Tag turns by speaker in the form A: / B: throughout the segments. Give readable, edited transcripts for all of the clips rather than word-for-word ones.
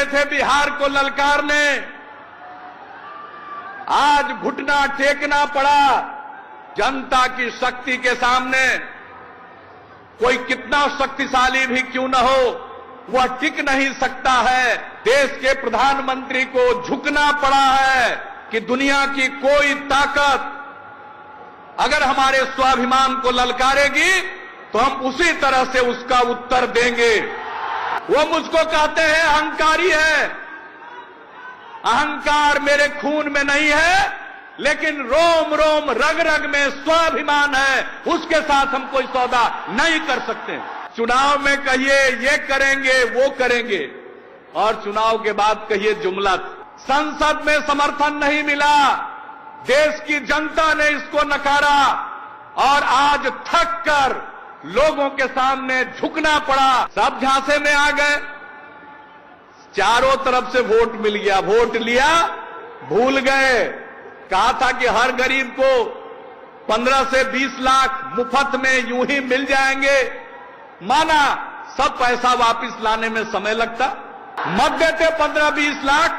A: थे बिहार को ललकारने, आज घुटना टेकना पड़ा जनता की शक्ति के सामने। कोई कितना शक्तिशाली भी क्यों न हो, वह टिक नहीं सकता है। देश के प्रधानमंत्री को झुकना पड़ा है कि दुनिया की कोई ताकत अगर हमारे स्वाभिमान को ललकारेगी तो हम उसी तरह से उसका उत्तर देंगे। वो मुझको कहते हैं अहंकारी है। अहंकार मेरे खून में नहीं है, लेकिन रोम रोम रग रग में स्वाभिमान है, उसके साथ हम कोई सौदा नहीं कर सकते। चुनाव में कहिए ये करेंगे वो करेंगे, और चुनाव के बाद कहिए जुमला। संसद में समर्थन नहीं मिला, देश की जनता ने इसको नकारा, और आज थक कर लोगों के सामने झुकना पड़ा। सब झांसे में आ गए, चारों तरफ से वोट मिल गया, वोट लिया, भूल गए। कहा था कि हर गरीब को 15 से 20 लाख मुफ्त में यूं ही मिल जाएंगे। माना, सब पैसा वापस लाने में समय लगता। मत देते 15-20 लाख,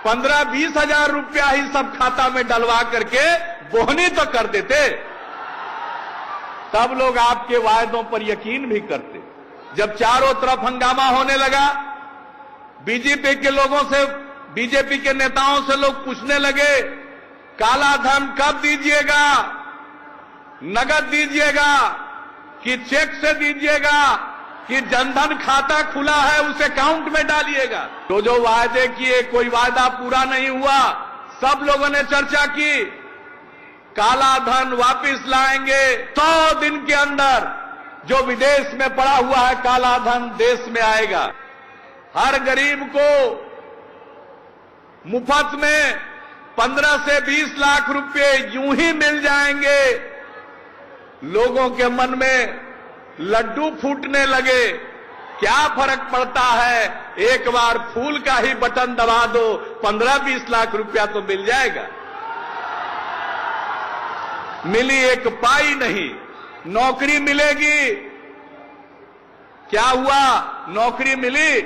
A: 15-20 हजार रुपया ही सब खाता में डलवा करके बोहनी तो कर देते, तब लोग आपके वायदों पर यकीन भी करते। जब चारों तरफ हंगामा होने लगा, बीजेपी के लोगों से, बीजेपी के नेताओं से लोग पूछने लगे, काला धन कब दीजिएगा, नगद दीजिएगा कि चेक से दीजिएगा, कि जनधन खाता खुला है उसे अकाउंट में डालिएगा। तो जो वायदे किए, कोई वायदा पूरा नहीं हुआ। सब लोगों ने चर्चा की, काला धन वापस लाएंगे 100 दिन के अंदर। जो विदेश में पड़ा हुआ है काला धन देश में आएगा। हर गरीब को मुफ्त में 15 से 20 लाख रुपए यूं ही मिल जाएंगे। लोगों के मन में लड्डू फूटने लगे। क्या फर्क पड़ता है, एक बार फूल का ही बटन दबा दो, 15-20 लाख रुपया तो मिल जाएगा। मिली एक पाई नहीं, नौकरी मिलेगी। क्या हुआ, नौकरी मिली?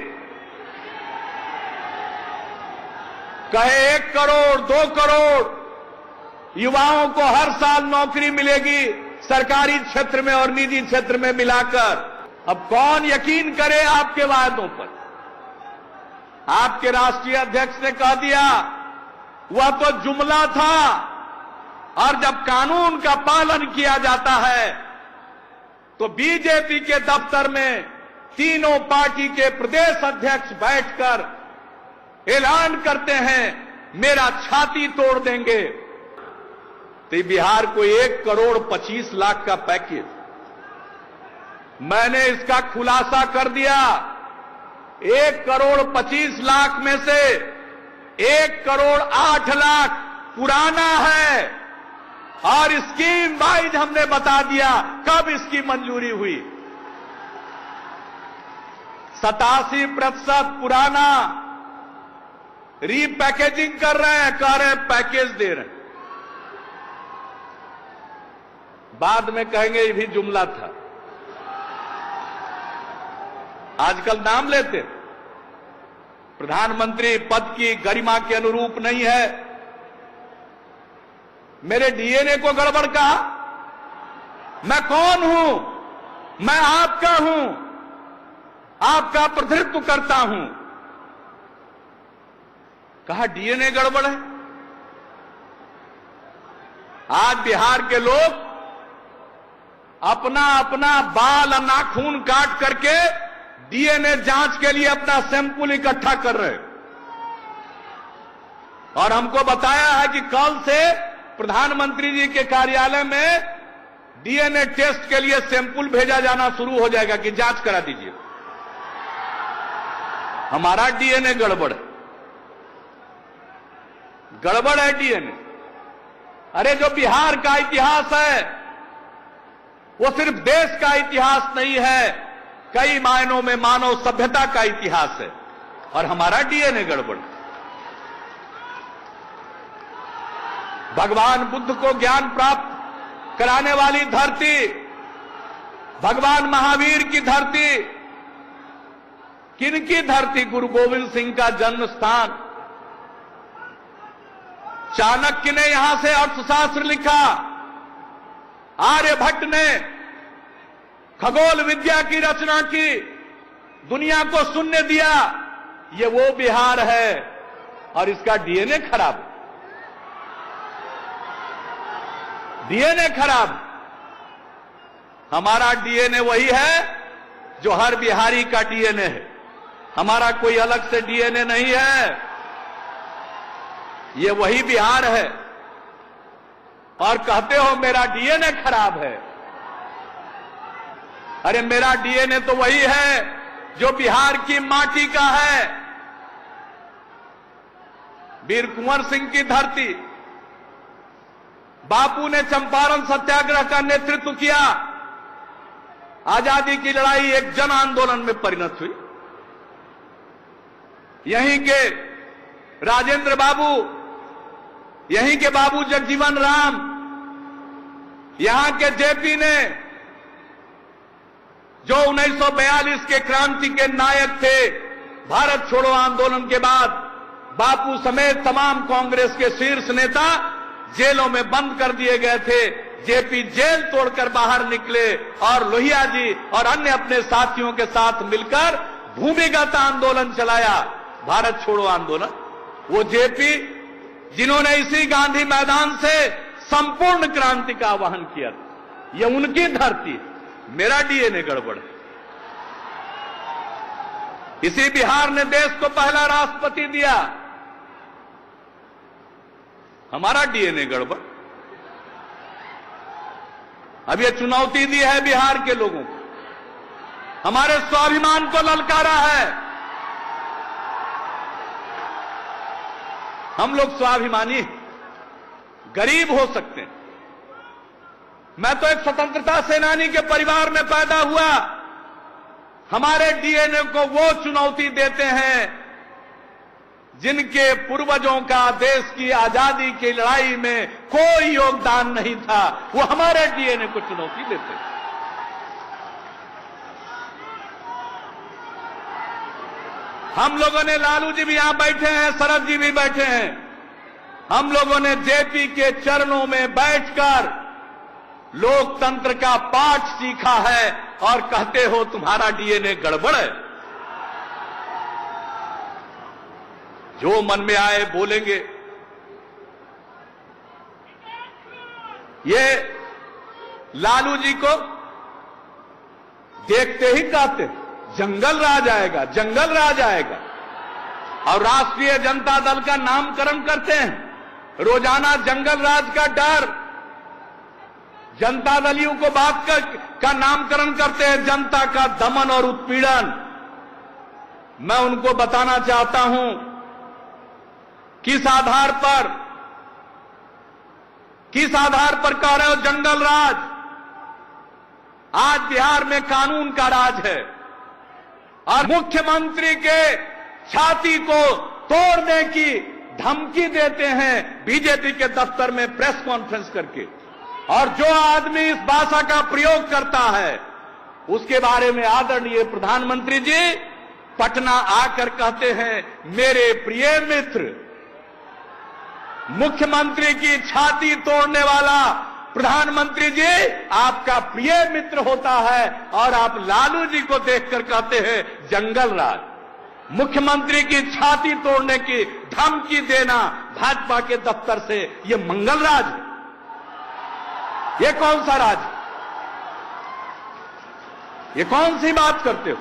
A: कहे 1 करोड़ 2 करोड़ युवाओं को हर साल नौकरी मिलेगी, सरकारी क्षेत्र में और निजी क्षेत्र में मिलाकर। अब कौन यकीन करे आपके वायदों पर? आपके राष्ट्रीय अध्यक्ष ने कह दिया वह तो जुमला था, और जब कानून का पालन किया जाता है तो बीजेपी के दफ्तर में तीनों पार्टी के प्रदेश अध्यक्ष बैठकर ऐलान करते हैं, मेरा छाती तोड़ देंगे। तो बिहार को 1 करोड़ 25 लाख का पैकेज, मैंने इसका खुलासा कर दिया। 1 करोड़ 25 लाख में से 1 करोड़ 8 लाख पुराना है, और स्कीम वाइज हमने बता दिया कब इसकी मंजूरी हुई। 87% पुराना, रीपैकेजिंग कर रहे हैं, कह रहे हैं पैकेज दे रहे हैं। बाद में कहेंगे ये भी जुमला था। आजकल नाम लेते, प्रधानमंत्री पद की गरिमा के अनुरूप नहीं है। मेरे डीएनए को गड़बड़ कहा। मैं कौन हूं? मैं आपका हूं, आपका प्रतिनिधित्व करता हूं। कहा डीएनए गड़बड़ है। आज बिहार के लोग अपना अपना बाल और नाखून काट करके डीएनए जांच के लिए अपना सैंपल इकट्ठा कर रहे हैं, और हमको बताया है कि कल से प्रधानमंत्री जी के कार्यालय में डीएनए टेस्ट के लिए सैंपल भेजा जाना शुरू हो जाएगा कि जांच करा दीजिए। हमारा डीएनए गड़बड़ है, गड़बड़ है डीएनए। अरे जो बिहार का इतिहास है वो सिर्फ देश का इतिहास नहीं है, कई मायनों में मानव सभ्यता का इतिहास है, और हमारा डीएनए गड़बड़। भगवान बुद्ध को ज्ञान प्राप्त कराने वाली धरती, भगवान महावीर की धरती, किनकी धरती? गुरु गोविंद सिंह का जन्म स्थान। चाणक्य ने यहां से अर्थशास्त्र लिखा, आर्यभट्ट ने खगोल विद्या की रचना की, दुनिया को शून्य दिया। ये वो बिहार है और इसका डीएनए खराब, डीएनए खराब। हमारा डीएनए वही है जो हर बिहारी का डीएनए है, हमारा कोई अलग से डीएनए नहीं है। ये वही बिहार है। और कहते हो मेरा डीएनए खराब है। अरे मेरा डीएनए तो वही है जो बिहार की माटी का है। वीर कुंवर सिंह की धरती। बापू ने चंपारण सत्याग्रह का नेतृत्व किया। आजादी की लड़ाई एक जन आंदोलन में परिणत हुई। यहीं के राजेंद्र बाबू, यहीं के बाबू जगजीवन राम, यहां के जेपी ने, जो 1942 के क्रांति के नायक थे, भारत छोड़ो आंदोलन के बाद बापू समेत तमाम कांग्रेस के शीर्ष नेता जेलों में बंद कर दिए गए थे। जेपी जेल तोड़कर बाहर निकले और लोहिया जी और अन्य अपने साथियों के साथ मिलकर भूमिगत आंदोलन चलाया, भारत छोड़ो आंदोलन। वो जेपी जिन्होंने इसी गांधी मैदान से संपूर्ण क्रांति का आह्वान किया, ये उनकी धरती। मेरा डीएनए गड़बड़ है। इसी बिहार ने देश को पहला राष्ट्रपति दिया, हमारा डीएनए गड़बड़। अब ये चुनौती दी है बिहार के लोगों को, हमारे स्वाभिमान को ललकारा है। हम लोग स्वाभिमानी, गरीब हो सकते हैं। मैं तो एक स्वतंत्रता सेनानी के परिवार में पैदा हुआ। हमारे डीएनए को वो चुनौती देते हैं जिनके पूर्वजों का देश की आजादी की लड़ाई में कोई योगदान नहीं था, वो हमारे डीएनए को चुनौती देते हैं। हम लोगों ने, लालू जी भी यहां बैठे हैं, शरद जी भी बैठे हैं, हम लोगों ने जेपी के चरणों में बैठकर लोकतंत्र का पाठ सीखा है और कहते हो तुम्हारा डीएनए गड़बड़ है। जो मन में आए बोलेंगे। ये लालू जी को देखते ही कहते जंगल राज आएगा, जंगल राज आएगा, और राष्ट्रीय जनता दल का नामकरण करते हैं। रोजाना जंगल राज का डर, जनता दलियों को बात का नामकरण करते हैं, जनता का दमन और उत्पीड़न। मैं उनको बताना चाहता हूं किस आधार पर कह रहे हो जंगल राज? आज बिहार में कानून का राज है और मुख्यमंत्री के छाती को तोड़ने की धमकी देते हैं बीजेपी के दफ्तर में प्रेस कॉन्फ्रेंस करके। और जो आदमी इस भाषा का प्रयोग करता है उसके बारे में आदरणीय प्रधानमंत्री जी पटना आकर कहते हैं, मेरे प्रिय मित्र, मुख्यमंत्री की छाती तोड़ने वाला प्रधानमंत्री जी आपका प्रिय मित्र होता है और आप लालू जी को देखकर कहते हैं जंगल राज। मुख्यमंत्री की छाती तोड़ने की धमकी देना भाजपा के दफ्तर से, ये मंगल राज है? ये कौन सा राज? ये कौन सी बात करते हो?